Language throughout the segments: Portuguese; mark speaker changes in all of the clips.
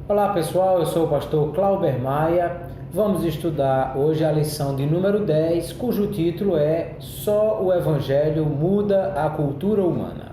Speaker 1: Olá pessoal, eu sou o pastor Clauber Maia. Vamos estudar hoje a lição de número 10, cujo título é Só o Evangelho muda a cultura humana.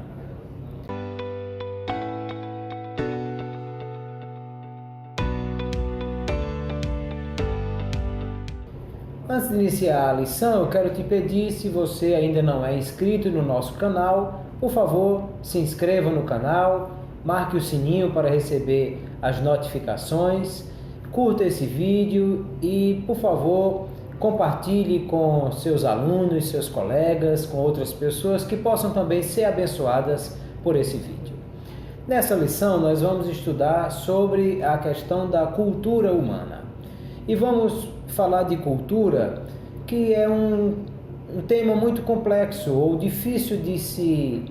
Speaker 1: Antes de iniciar a lição, eu quero te pedir, se você ainda não é inscrito no nosso canal, por favor, se inscreva no canal, marque o sininho para receber as notificações, curta esse vídeo e, por favor, compartilhe com seus alunos, seus colegas, com outras pessoas que possam também ser abençoadas por esse vídeo. Nessa lição, nós vamos estudar sobre a questão da cultura humana. E vamos falar de cultura, que é um tema muito complexo ou difícil de se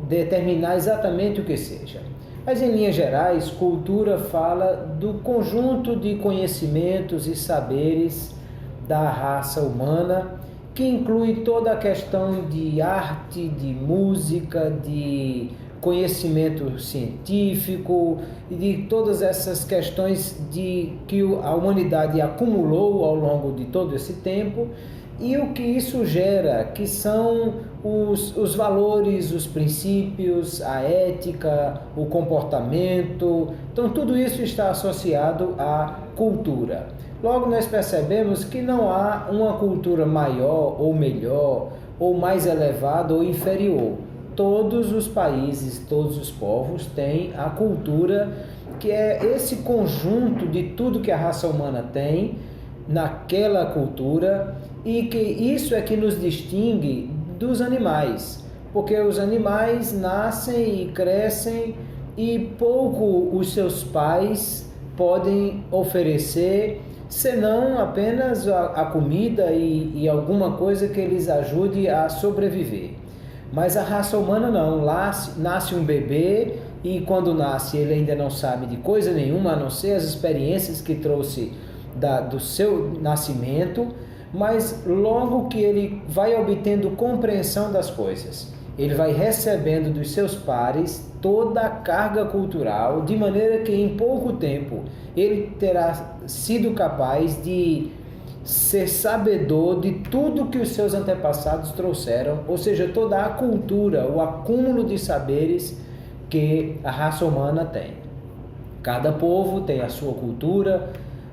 Speaker 1: determinar exatamente o que seja. Mas, em linhas gerais, cultura fala do conjunto de conhecimentos e saberes da raça humana, que inclui toda a questão de arte, de música, de conhecimento científico e de todas essas questões que a humanidade acumulou ao longo de todo esse tempo e o que isso gera, que são os valores, os princípios, a ética, o comportamento. Então, tudo isso está associado à cultura. Logo, nós percebemos que não há uma cultura maior ou melhor, ou mais elevada ou inferior. Todos os países, todos os povos têm a cultura, que é esse conjunto de tudo que a raça humana tem naquela cultura, e que isso é que nos distingue dos animais, porque os animais nascem e crescem e pouco os seus pais podem oferecer, senão apenas a comida e alguma coisa que lhes ajude a sobreviver. Mas a raça humana não, nasce um bebê e quando nasce ele ainda não sabe de coisa nenhuma, a não ser as experiências que trouxe do seu nascimento, mas logo que ele vai obtendo compreensão das coisas, ele vai recebendo dos seus pares toda a carga cultural, de maneira que em pouco tempo ele terá sido capaz de ser sabedor de tudo que os seus antepassados trouxeram, ou seja, toda a cultura, o acúmulo de saberes que a raça humana tem. Cada povo tem a sua cultura,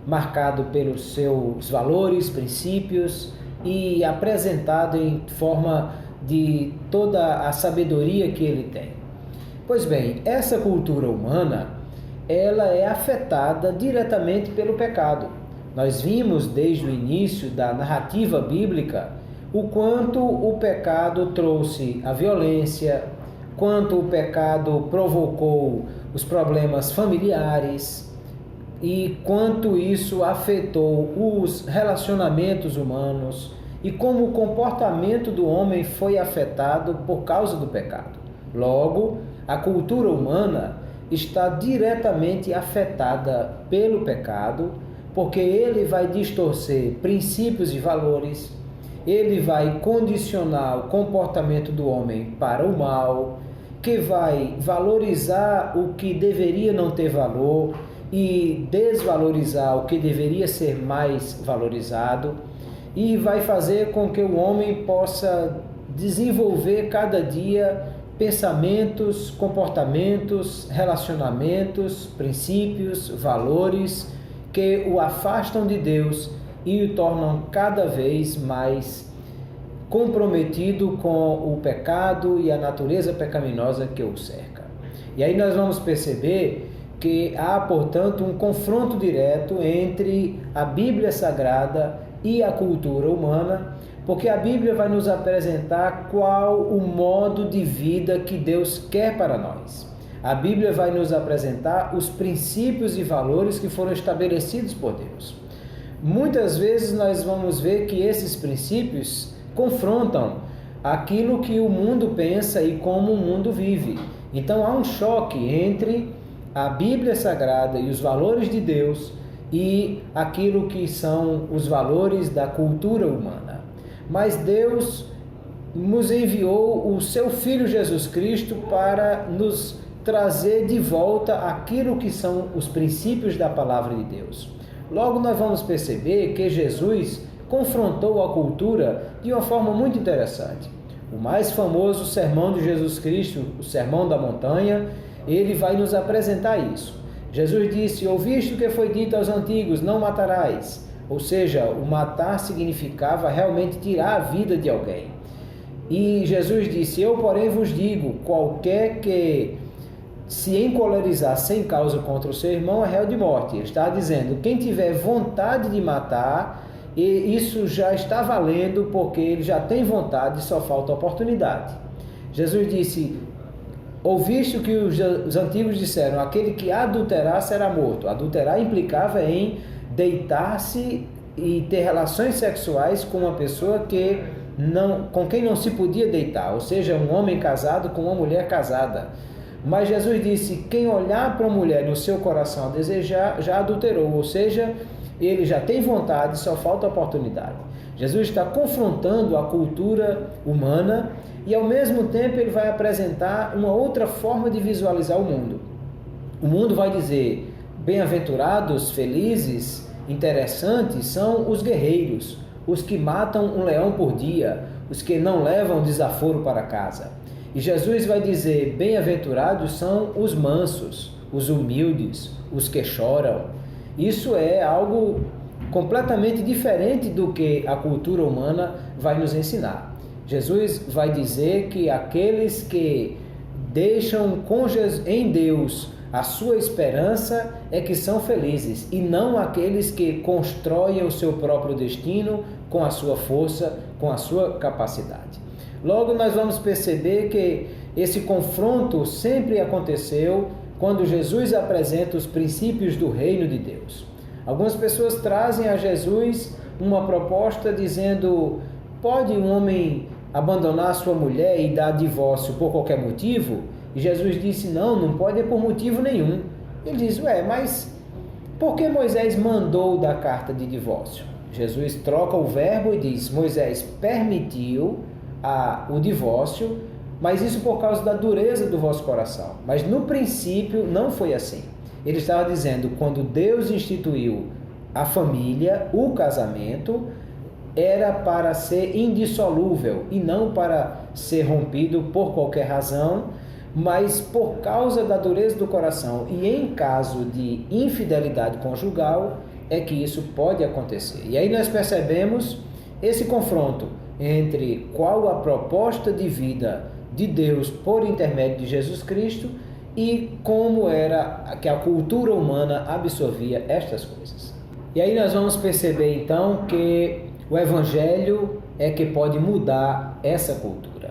Speaker 1: marcado pelos seus valores, princípios e apresentado em forma de toda a sabedoria que ele tem. Pois bem, essa cultura humana, ela é afetada diretamente pelo pecado. Nós vimos desde o início da narrativa bíblica o quanto o pecado trouxe a violência, quanto o pecado provocou os problemas familiares e quanto isso afetou os relacionamentos humanos e como o comportamento do homem foi afetado por causa do pecado. Logo, a cultura humana está diretamente afetada pelo pecado, porque ele vai distorcer princípios e valores, ele vai condicionar o comportamento do homem para o mal, que vai valorizar o que deveria não ter valor e desvalorizar o que deveria ser mais valorizado, e vai fazer com que o homem possa desenvolver cada dia pensamentos, comportamentos, relacionamentos, princípios, valores que o afastam de Deus e o tornam cada vez mais comprometido com o pecado e a natureza pecaminosa que o cerca. E aí nós vamos perceber que há, portanto, um confronto direto entre a Bíblia Sagrada e a cultura humana, porque a Bíblia vai nos apresentar qual o modo de vida que Deus quer para nós. A Bíblia vai nos apresentar os princípios e valores que foram estabelecidos por Deus. Muitas vezes nós vamos ver que esses princípios confrontam aquilo que o mundo pensa e como o mundo vive. Então há um choque entre a Bíblia Sagrada e os valores de Deus e aquilo que são os valores da cultura humana. Mas Deus nos enviou o seu Filho Jesus Cristo para nos trazer de volta aquilo que são os princípios da palavra de Deus. Logo nós vamos perceber que Jesus confrontou a cultura de uma forma muito interessante. O mais famoso sermão de Jesus Cristo, o Sermão da Montanha, ele vai nos apresentar isso. Jesus disse: ouviste o que foi dito aos antigos, não matarás. Ou seja, o matar significava realmente tirar a vida de alguém. E Jesus disse: eu, porém, vos digo, qualquer que se encolerizar sem causa contra o seu irmão é réu de morte. Ele está dizendo, quem tiver vontade de matar, e isso já está valendo, porque ele já tem vontade, só falta oportunidade. Jesus disse: ouviste o que os antigos disseram, aquele que adulterar será morto. Adulterar implicava em deitar-se e ter relações sexuais com uma pessoa com quem não se podia deitar, ou seja, um homem casado com uma mulher casada. Mas Jesus disse, quem olhar para uma mulher no seu coração a desejar, já adulterou, ou seja, ele já tem vontade, só falta oportunidade. Jesus está confrontando a cultura humana e ao mesmo tempo ele vai apresentar uma outra forma de visualizar o mundo. O mundo vai dizer, bem-aventurados, felizes, interessantes são os guerreiros, os que matam um leão por dia, os que não levam desaforo para casa. E Jesus vai dizer, bem-aventurados são os mansos, os humildes, os que choram. Isso é algo completamente diferente do que a cultura humana vai nos ensinar. Jesus vai dizer que aqueles que deixam em Deus a sua esperança é que são felizes, e não aqueles que constroem o seu próprio destino com a sua força, com a sua capacidade. Logo nós vamos perceber que esse confronto sempre aconteceu quando Jesus apresenta os princípios do reino de Deus. Algumas pessoas trazem a Jesus uma proposta dizendo, pode um homem abandonar sua mulher e dar divórcio por qualquer motivo? E Jesus disse, não pode por motivo nenhum. Ele diz, mas por que Moisés mandou dar carta de divórcio? Jesus troca o verbo e diz, Moisés permitiu o divórcio, mas isso por causa da dureza do vosso coração. Mas no princípio não foi assim. Ele estava dizendo, quando Deus instituiu a família, o casamento, era para ser indissolúvel e não para ser rompido por qualquer razão, mas por causa da dureza do coração. E em caso de infidelidade conjugal, é que isso pode acontecer. E aí nós percebemos esse confronto entre qual a proposta de vida de Deus por intermédio de Jesus Cristo e como era que a cultura humana absorvia estas coisas. E aí nós vamos perceber então que o Evangelho é que pode mudar essa cultura.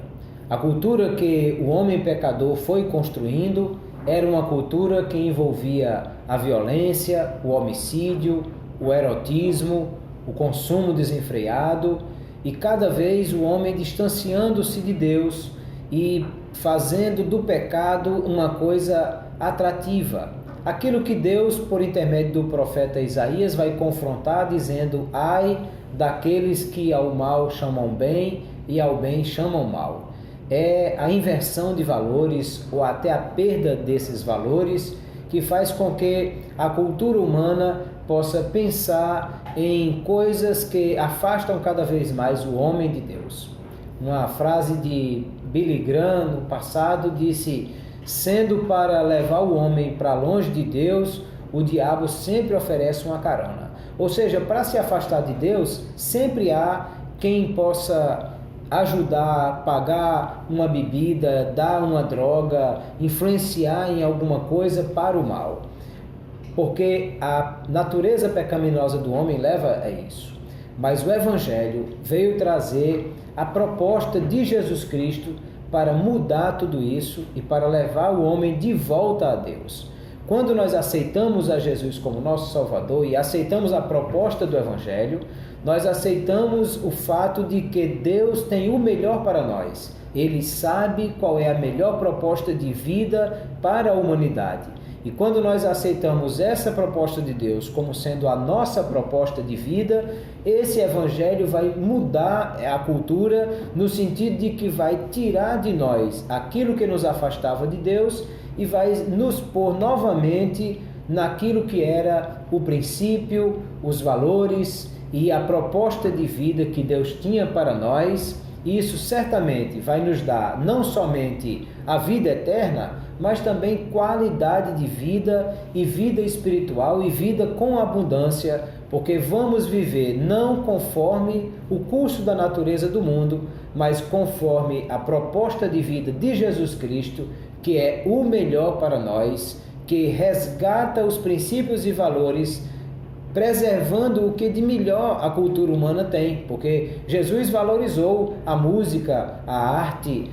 Speaker 1: A cultura que o homem pecador foi construindo era uma cultura que envolvia a violência, o homicídio, o erotismo, o consumo desenfreado, e cada vez o homem distanciando-se de Deus e fazendo do pecado uma coisa atrativa. Aquilo que Deus, por intermédio do profeta Isaías, vai confrontar dizendo, ai daqueles que ao mal chamam bem e ao bem chamam mal. É a inversão de valores ou até a perda desses valores que faz com que a cultura humana possa pensar em coisas que afastam cada vez mais o homem de Deus. Uma frase de Billy Graham no passado disse, sendo para levar o homem para longe de Deus, o diabo sempre oferece uma carona. Ou seja, para se afastar de Deus, sempre há quem possa ajudar, pagar uma bebida, dar uma droga, influenciar em alguma coisa para o mal. Porque a natureza pecaminosa do homem leva a isso. Mas o Evangelho veio trazer a proposta de Jesus Cristo para mudar tudo isso e para levar o homem de volta a Deus. Quando nós aceitamos a Jesus como nosso Salvador e aceitamos a proposta do Evangelho, nós aceitamos o fato de que Deus tem o melhor para nós. Ele sabe qual é a melhor proposta de vida para a humanidade. E quando nós aceitamos essa proposta de Deus como sendo a nossa proposta de vida, esse Evangelho vai mudar a cultura no sentido de que vai tirar de nós aquilo que nos afastava de Deus e vai nos pôr novamente naquilo que era o princípio, os valores e a proposta de vida que Deus tinha para nós. Isso certamente vai nos dar não somente a vida eterna, mas também qualidade de vida e vida espiritual e vida com abundância, porque vamos viver não conforme o curso da natureza do mundo, mas conforme a proposta de vida de Jesus Cristo, que é o melhor para nós, que resgata os princípios e valores, preservando o que de melhor a cultura humana tem, porque Jesus valorizou a música, a arte,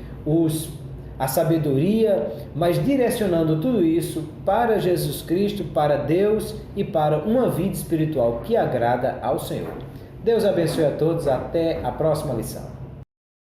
Speaker 1: a sabedoria, mas direcionando tudo isso para Jesus Cristo, para Deus e para uma vida espiritual que agrada ao Senhor. Deus abençoe a todos, até a próxima lição.